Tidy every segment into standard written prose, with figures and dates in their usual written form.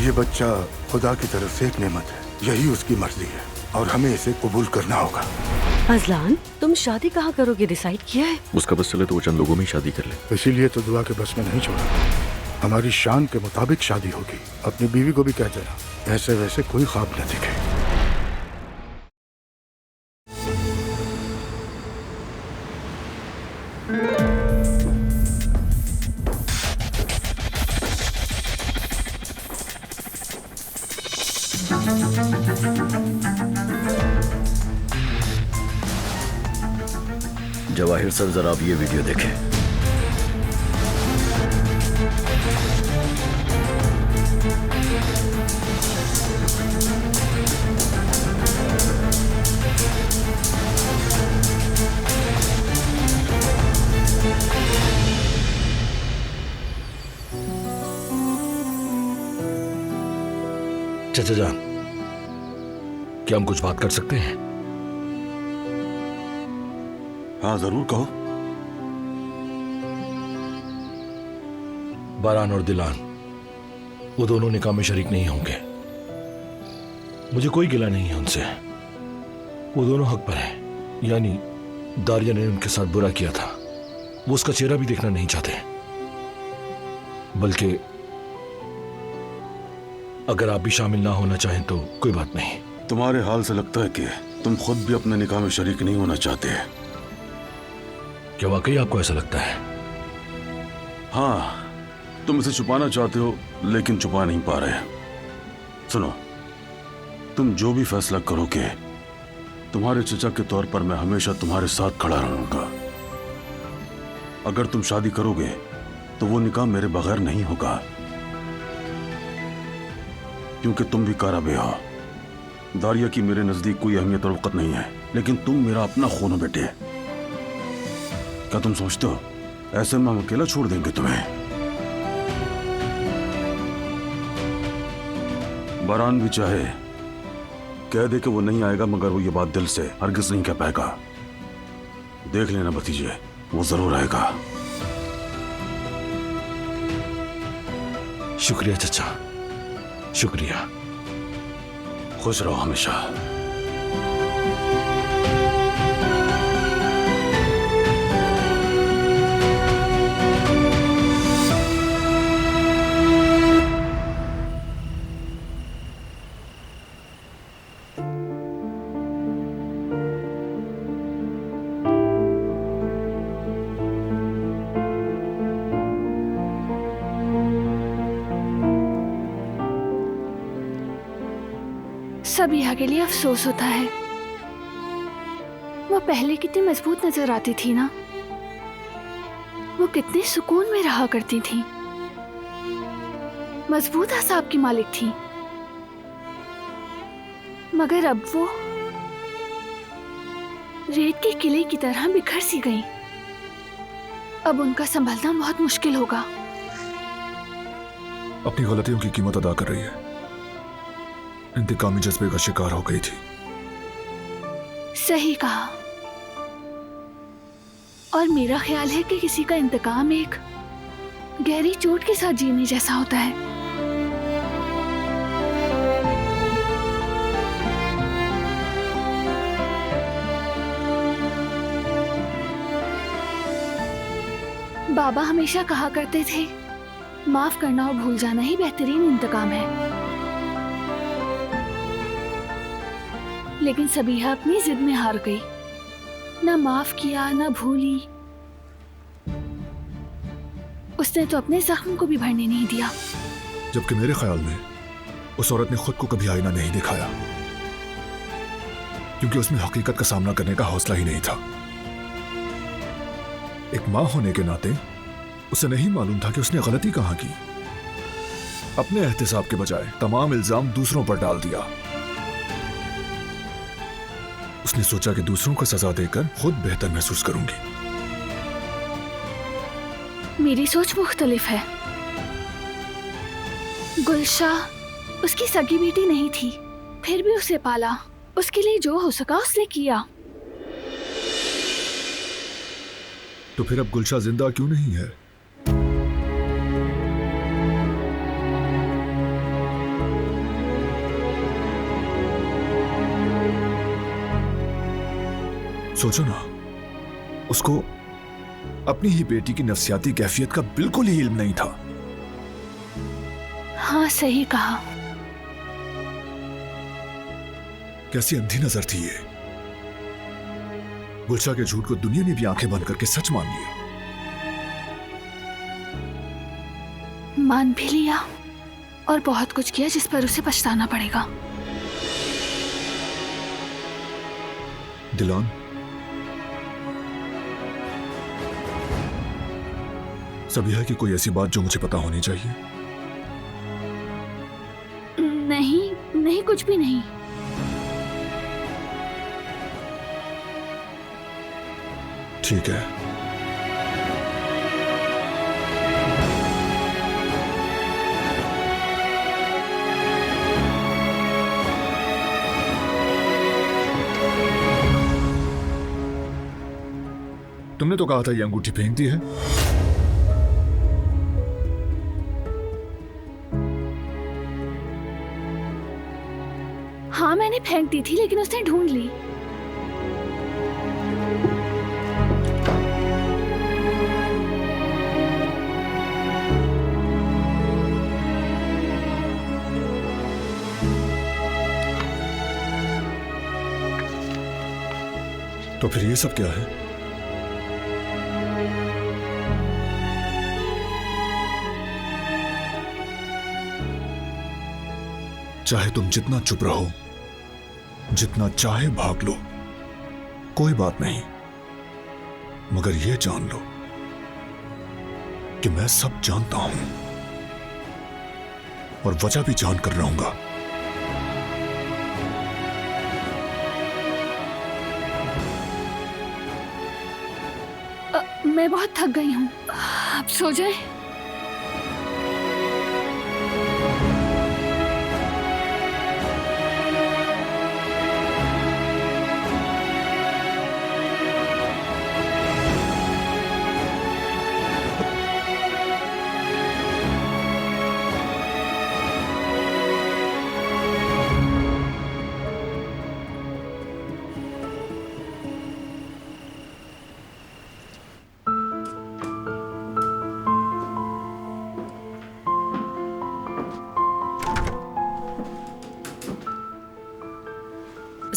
ये बच्चा खुदा की तरफ से एक नेमत है, यही उसकी मर्जी है और हमें इसे कबूल करना होगा। अजलान, तुम शादी कहाँ करोगे डिसाइड किया है? उसका बस चले तो वो चंद लोगों में ही शादी कर ले। इसीलिए तो दुआ के बस में नहीं छोड़ा। हमारी शान के मुताबिक शादी होगी। अपनी बीवी को भी कह देना ऐसे वैसे कोई ख्वाब न दिखे। जवाहिर सर, जरा आप ये वीडियो देखें। चाचा जान, क्या हम कुछ बात कर सकते हैं? हाँ जरूर कहो। बारान और दिलान, वो दोनों निकाह में शरीक नहीं होंगे। मुझे कोई गिला नहीं है उनसे, वो दोनों हक पर हैं। यानी दारिया ने उनके साथ बुरा किया था, वो उसका चेहरा भी देखना नहीं चाहते। बल्कि अगर आप भी शामिल ना होना चाहें तो कोई बात नहीं। तुम्हारे हाल से लगता है कि तुम खुद भी अपने निकाह में शरीक नहीं होना चाहते। क्या वाकई आपको ऐसा लगता है? हाँ, तुम इसे छुपाना चाहते हो लेकिन छुपा नहीं पा रहे। सुनो, तुम जो भी फैसला करोगे, तुम्हारे चचा के तौर पर मैं हमेशा तुम्हारे साथ खड़ा रहूंगा। अगर तुम शादी करोगे तो वो निकाह मेरे बगैर नहीं होगा, क्योंकि तुम भी काराबे हो। दारिया की मेरे नजदीक कोई अहमियत और वक़्त नहीं है, लेकिन तुम मेरा अपना खून हो बेटे। क्या तुम सोचते हो ऐसे में हम अकेला छोड़ देंगे तुम्हें? बारान भी चाहे कह दे कि वो नहीं आएगा, मगर वो ये बात दिल से हरगिज नहीं कह पाएगा। देख लेना भतीजे, वो जरूर आएगा। शुक्रिया चचा, शुक्रिया। खुश रहो हमेशा। सबिहा के लिए अफसोस होता है। वो पहले कितनी मजबूत नजर आती थी ना, वो कितने सुकून में रहा करती थी, मजबूत आसाब की मालिक थी। मगर अब वो रेत के किले की तरह बिखर सी गई। अब उनका संभलना बहुत मुश्किल होगा। अपनी गलतियों की कीमत अदा कर रही है, इंतकामी जज्बे का शिकार हो गई थी। सही कहा। और मेरा ख्याल है कि किसी का इंतकाम एक गहरी चोट के साथ जीने जैसा होता है। बाबा हमेशा कहा करते थे, माफ करना और भूल जाना ही बेहतरीन इंतकाम है। लेकिन सबिहा अपनी जिद में हार गई, ना माफ किया ना भूली। उसने तो अपने जख्म को भी भरने नहीं दिया। जबकि मेरे ख्याल में उस औरत ने खुद को कभी आईना नहीं दिखाया, क्योंकि उसमें हकीकत का सामना करने का हौसला ही नहीं था। एक मां होने के नाते उसे नहीं मालूम था कि उसने गलती कहां की। अपने एहतिसाब के बजाय तमाम इल्जाम दूसरों पर डाल दिया। उसने सोचा कि दूसरों को सजा देकर खुद बेहतर महसूस करूंगी। मेरी सोच मुख्तलिफ है। गुलशा उसकी सगी बेटी नहीं थी, फिर भी उसे पाला। उसके लिए जो हो सका उसने किया। तो फिर अब गुलशा जिंदा क्यों नहीं है? सोचो ना, उसको अपनी ही बेटी की नफसियाती कैफियत का बिल्कुल ही इल्म नहीं था। हाँ सही कहा। कैसी अंधी नजर थी ये। गुलशा के झूठ को दुनिया ने भी आंखें बंद करके सच मान लिया। मान भी लिया और बहुत कुछ किया जिस पर उसे पछताना पड़ेगा। दिलान, सबिहा की कोई ऐसी बात जो मुझे पता होनी चाहिए? नहीं नहीं, कुछ भी नहीं। ठीक है। तुमने तो कहा था ये अंगूठी फेंक दी है। हाँ मैंने फेंक दी थी लेकिन उसने ढूंढ ली। तो फिर ये सब क्या है? चाहे तुम जितना चुप रहो, जितना चाहे भाग लो, कोई बात नहीं, मगर ये जान लो कि मैं सब जानता हूं और वजह भी जान कर रहूंगा। मैं बहुत थक गई हूँ, आप सो जाए।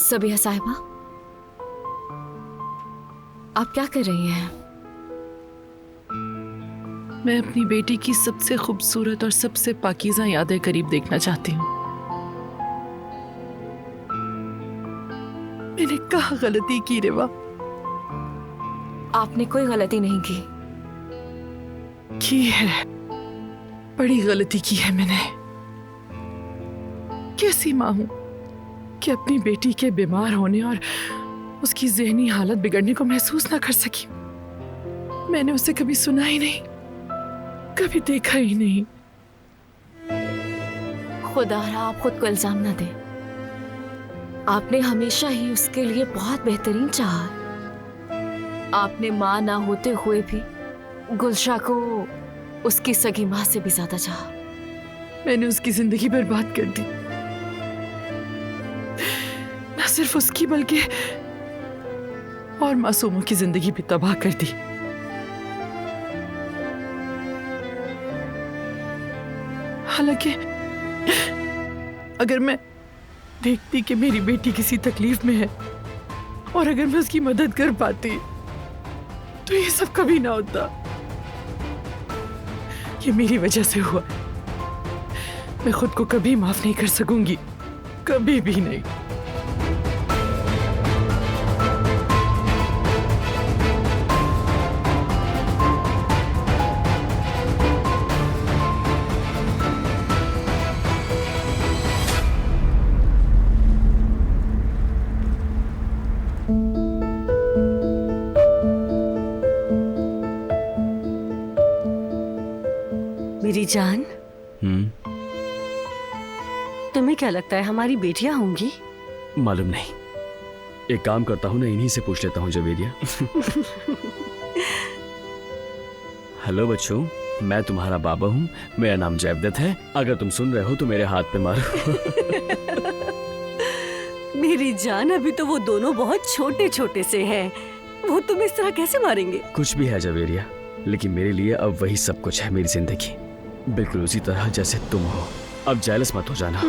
सबिहा साहिबा, आप क्या कर रही हैं? मैं अपनी बेटी की सबसे खूबसूरत और सबसे पाकीज़ा यादें करीब देखना चाहती हूँ। मैंने क्या गलती की रिवा? आपने कोई गलती नहीं की है, बड़ी गलती की है मैंने। कैसी माँ हूं कि अपनी बेटी के बीमार होने और उसकी ज़हनी हालत बिगड़ने को महसूस ना कर सकी। मैंने उसे कभी सुना ही नहीं, कभी देखा ही नहीं। खुदारा आप खुद को इल्जाम ना दें। आपने हमेशा ही उसके लिए बहुत बेहतरीन चाहा। आपने माँ ना होते हुए भी गुलशा को उसकी सगी माँ से भी ज्यादा चाहा। मैंने उसकी जिंदगी बर्बाद कर दी, न सिर्फ उसकी बल्कि और मासूमों की जिंदगी भी तबाह कर दी। हालांकि अगर मैं देखती कि मेरी बेटी किसी तकलीफ में है और अगर मैं उसकी मदद कर पाती तो ये सब कभी ना होता। ये मेरी वजह से हुआ। मैं खुद को कभी माफ नहीं कर सकूंगी, कभी भी नहीं। मेरी जान, तुम्हें क्या लगता है हमारी बेटियां होंगी? मालूम नहीं, एक काम करता हूँ ना, इन्हीं से पूछ लेता हूँ जवेदिया। हेलो बच्चों, मैं तुम्हारा बाबा हूँ, मेरा नाम जयवदत्त है। अगर तुम सुन रहे हो तो मेरे हाथ पे मारो। मेरी जान, अभी तो वो दोनों बहुत छोटे छोटे से हैं। वो तुम इस तरह कैसे मारेंगे? कुछ भी है जवेरिया, लेकिन मेरे लिए अब वही सब कुछ है। मेरी जिंदगी बिल्कुल उसी तरह जैसे तुम हो। अब जेलस मत हो जाना।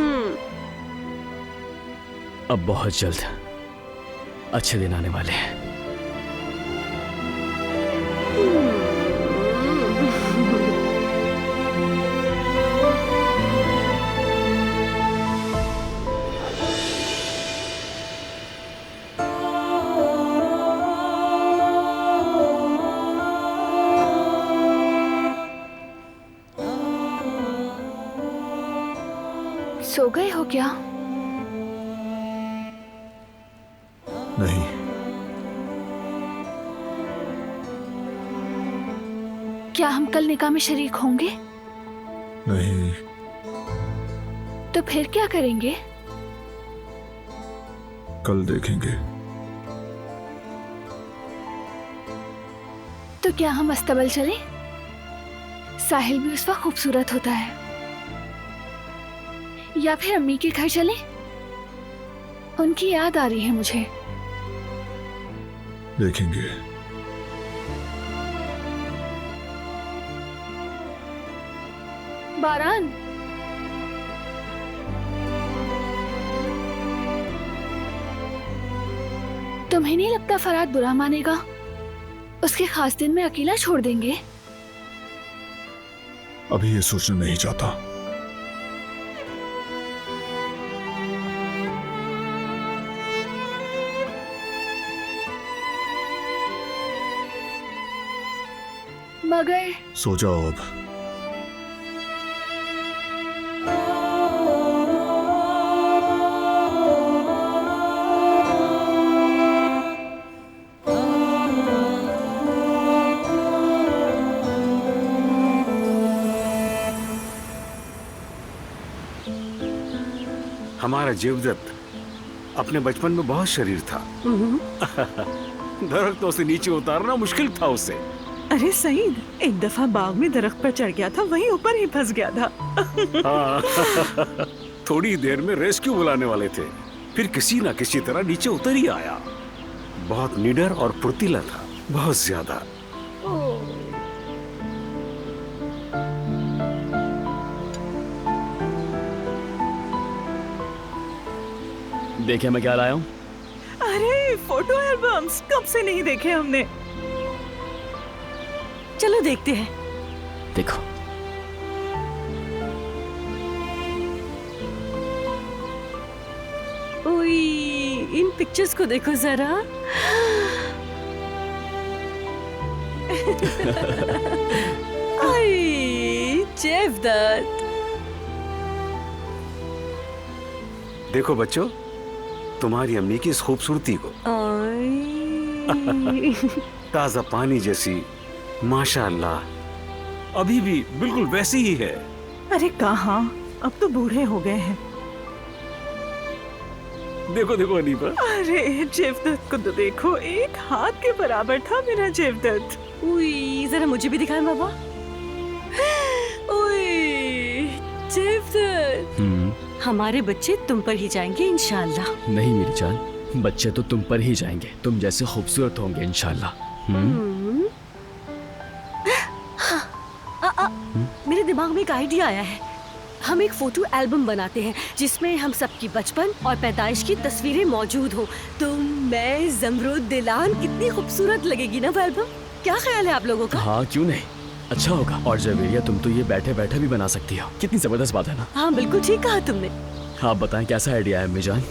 अब बहुत जल्द अच्छे दिन आने वाले हैं। सो गए हो क्या? नहीं, क्या हम कल निकाह में शरीक होंगे? नहीं, तो फिर क्या करेंगे? कल देखेंगे। तो क्या हम अस्तबल चलें? साहिल भी उस वक्त खूबसूरत होता है। या फिर अम्मी के घर चलें? उनकी याद आ रही है मुझे। देखेंगे। बारान, तुम्हें नहीं लगता फराद बुरा मानेगा? उसके खास दिन में अकेला छोड़ देंगे? अभी ये सोचना नहीं चाहता। मगर सो जाओ अब। हमारा जीवदत्त अपने बचपन में बहुत शरीर था। दरख्तों से नीचे उतारना मुश्किल था उसे। अरे सईद, एक दफा बाग में दरख्त पर चढ़ गया था, वहीं ऊपर ही फंस गया था। हाँ। थोड़ी देर में रेस्क्यू बुलाने वाले थे, फिर किसी ना किसी तरह नीचे उतर ही आया। बहुत निडर और फुर्तीला था, बहुत ज्यादा। देखे मैं क्या लाया हूँ? अरे फोटो एल्बम्स, कब से नहीं देखे हमने। चलो देखते हैं। देखो, ओई, इन पिक्चर्स को देखो जरा। आई, जेवदत्त। देखो बच्चों, तुम्हारी अम्मी की इस खूबसूरती को। ताजा पानी जैसी, माशाअल्लाह। अभी भी बिल्कुल वैसी ही है। अरे कहाँ, अब तो बूढ़े हो गए हैं। देखो देखो अनीबा। अरे जेवदत्त को तो देखो, एक हाथ के बराबर था मेरा जेवदत्त। उई, जरा मुझे भी दिखाएं बाबा। उई, जेवदत्त, हमारे बच्चे तुम पर ही जाएंगे इंशाल्लाह। नहीं मेरी जान, बच्चे तो तुम पर ही जाएंगे। तुम जैसे खूबसूरत होंगे इंशाल्लाह। मेरे दिमाग में एक आइडिया आया है। हम एक फोटो एल्बम बनाते हैं जिसमें हम सबकी बचपन और पैदाइश की तस्वीरें मौजूद हो। तुम, मैं, जमरुद, दिलान, कितनी खूबसूरत लगेगी ना वो एल्बम। क्या ख्याल है आप लोगों का? हाँ क्यों नहीं, अच्छा होगा। और जवेरिया, तुम तो ये बैठे बैठे भी बना सकती हो। कितनी जबरदस्त बात है ना। हाँ बिल्कुल ठीक कहा तुमने। आप बताएं कैसा आइडिया है अम्मी जान?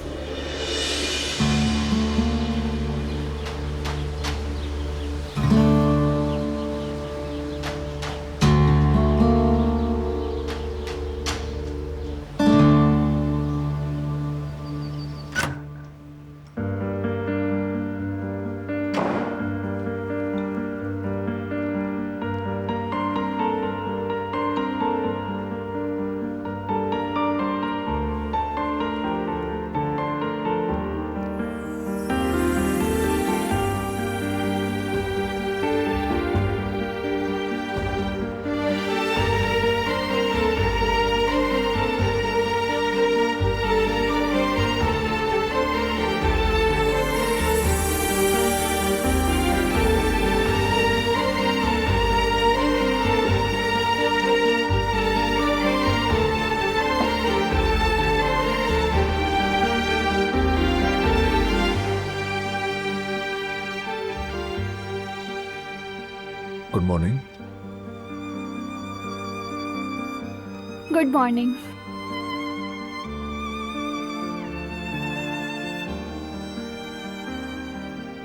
Good morning.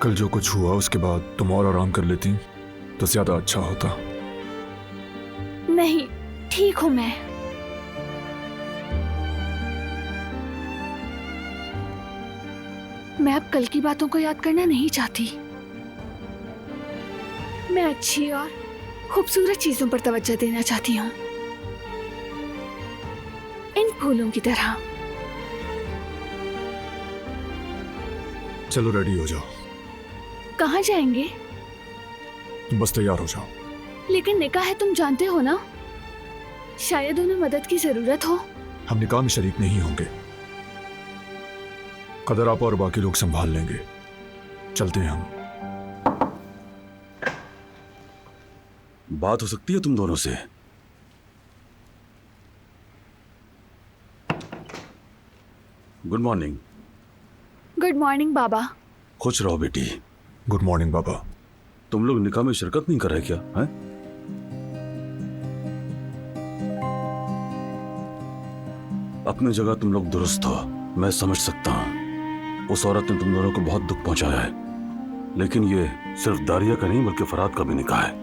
कल जो कुछ हुआ उसके बाद तुम और आराम कर लेती तो ज्यादा अच्छा होता। नहीं, ठीक हूं मैं। मैं अब कल की बातों को याद करना नहीं चाहती। मैं अच्छी और खूबसूरत चीजों पर तवज्जो देना चाहती हूँ, इन फूलों की तरह। चलो रेडी हो जाओ। कहाँ जाएंगे? तुम बस तैयार हो जाओ। लेकिन निकाह है, तुम जानते हो ना, शायद उन्हें मदद की जरूरत हो। हम निकाह में शरीक नहीं होंगे। कदर आप और बाकी लोग संभाल लेंगे। चलते हैं हम। बात हो सकती है तुम दोनों से? Good morning. गुड मॉर्निंग बाबा। खुश रहो बेटी। गुड मॉर्निंग बाबा। तुम लोग निकाह में शिरकत नहीं कर रहे क्या? हैं? अपनी जगह तुम लोग दुरुस्त हो, मैं समझ सकता हूं। उस औरत ने तुम दोनों को बहुत दुख पहुंचाया है, लेकिन ये सिर्फ दारिया का नहीं बल्कि फराद का भी निकाह है।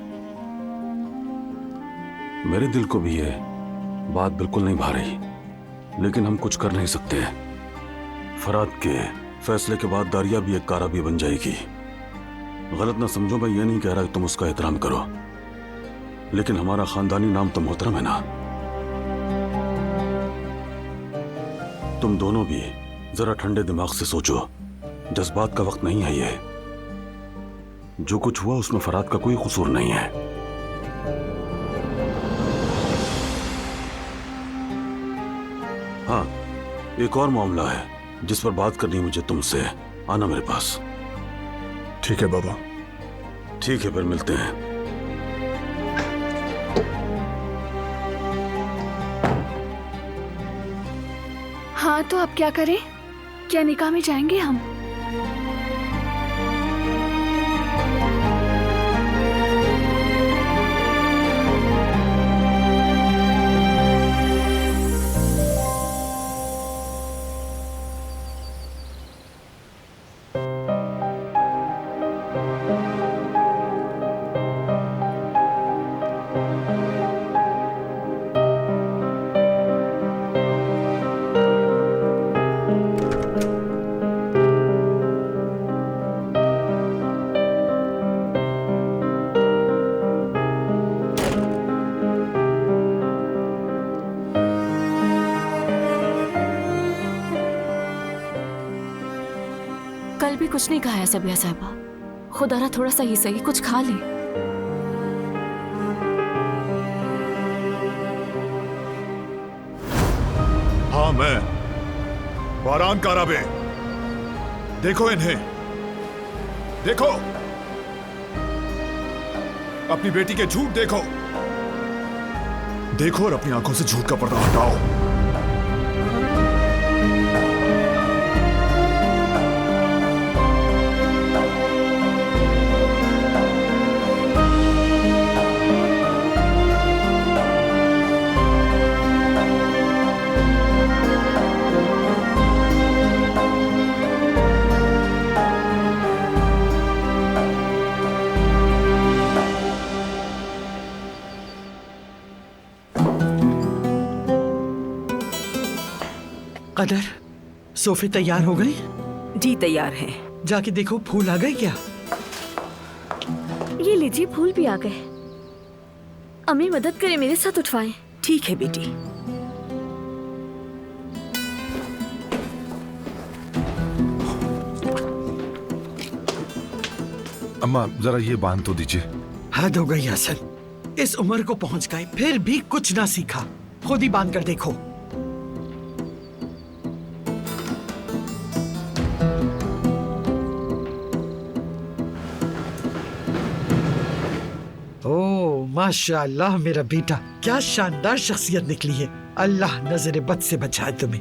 मेरे दिल को भी ये बात बिल्कुल नहीं भा रही, लेकिन हम कुछ कर नहीं सकते। फराद के फैसले के बाद दारिया भी एक कारा भी बन जाएगी। गलत ना समझो, मैं ये नहीं कह रहा कि तुम उसका एहतराम करो, लेकिन हमारा खानदानी नाम तो मोहतरम है ना। तुम दोनों भी जरा ठंडे दिमाग से सोचो, जज्बात का वक्त नहीं है ये। जो कुछ हुआ उसमें फराद का कोई कसूर नहीं है। हाँ, एक और मामला है जिस पर बात करनी मुझे तुमसे। आना मेरे पास। ठीक है बाबा। ठीक है, फिर मिलते हैं। हाँ, तो अब क्या करें? क्या निकाह में जाएंगे हम? कल भी कुछ नहीं खाया सबिया साहिबा। खुदारा थोड़ा सा ही सही कुछ खा ले। हाँ, मैं बारान काराबे। देखो इन्हें, देखो अपनी बेटी के झूठ देखो। देखो और अपनी आंखों से झूठ का पर्दा हटाओ। कदर, सोफे तैयार हो गए? जी तैयार हैं। जाके देखो फूल आ गए क्या? ये लीजिए, फूल भी आ गए। अम्मी मदद करें, मेरे साथ उठवाएं। ठीक है बेटी। अम्मा जरा ये बांध तो दीजिए। हद हो गई हसन, इस उम्र को पहुंच गए फिर भी कुछ ना सीखा। खुद ही बांध कर देखो। ओ माशाअल्लाह, मेरा बेटा क्या शानदार शख्सियत निकली है। अल्लाह नजर बद से बचाए तुम्हें।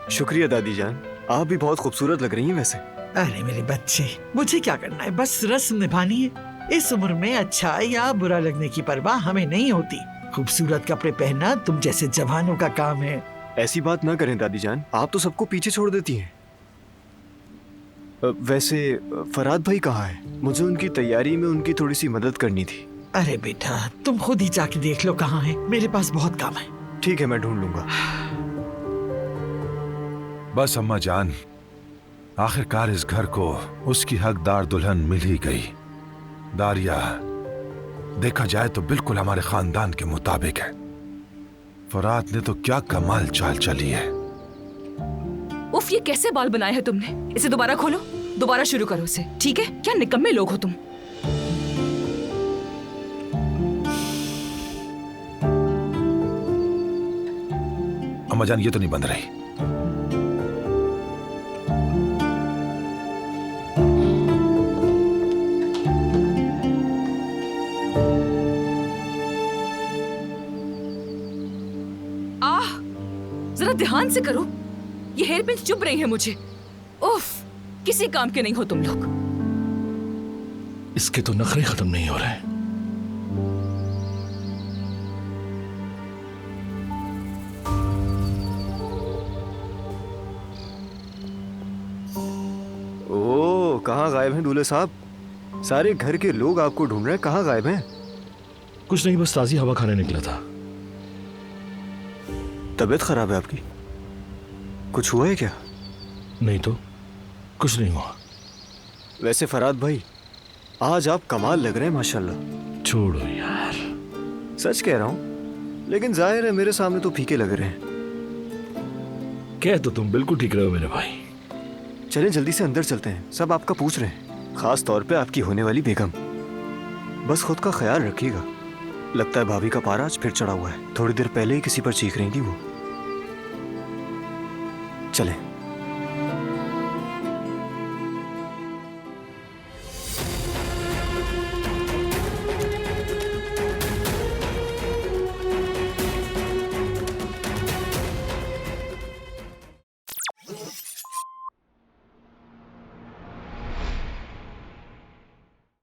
शुक्रिया दादी जान, आप भी बहुत खूबसूरत लग रही हैं वैसे। अरे मेरे बच्चे, मुझे क्या करना है, बस रस्म निभानी है। इस उम्र में अच्छा या बुरा लगने की परवाह हमें नहीं होती। खूबसूरत कपड़े पहनना तुम जैसे जवानों का काम है। ऐसी बात ना करें दादी जान, आप तो सबको पीछे छोड़ देती हैं। वैसे फराद भाई कहाँ है? मुझे उनकी तैयारी में उनकी थोड़ी सी मदद करनी थी। अरे बेटा तुम खुद ही जाके देख लो कहाँ है, मेरे पास बहुत काम है। ठीक है, मैं ढूंढ लूंगा। बस अम्मा जान, आखिरकार इस घर को उसकी हकदार दुल्हन मिल ही गई। दारिया देखा जाए तो बिल्कुल हमारे खानदान के मुताबिक है। फरात ने तो क्या कमाल चाल चली है। उफ, ये कैसे बाल बनाए हैं तुमने? इसे दोबारा खोलो, दोबारा शुरू करो इसे, ठीक है? क्या निकम्मे लोग हो तुम। अम्मा जान ये तो नहीं बंद रही। जरा ध्यान से करो, ये हेयर पिन चुभ रही है मुझे। उफ, किसी काम के नहीं हो तुम लोग। इसके तो नखरे खत्म नहीं हो रहे। ओह, कहाँ गायब हैं दूल्हे साहब? सारे घर के लोग आपको ढूंढ रहे हैं, कहाँ गायब हैं? कुछ नहीं, बस ताजी हवा खाने निकला था। तबीयत खराब है आपकी? कुछ हुआ है क्या? नहीं तो कुछ नहीं हुआ। वैसे फराद भाई, आज आप कमाल लग रहे हैं माशाल्लाह। छोड़ो यार। सच कह रहा हूँ, लेकिन जाहिर है मेरे सामने तो फीके लग रहे हैं। कह तो तुम बिल्कुल ठीक रहे हो मेरे भाई। चलें जल्दी से अंदर चलते हैं, सब आपका पूछ रहे हैं, खास तौर पे आपकी होने वाली बेगम। बस खुद का ख्याल रखिएगा। लगता है भाभी का पारा आज फिर चढ़ा हुआ है। थोड़ी देर पहले ही किसी पर चीख रही थी वो। चलें।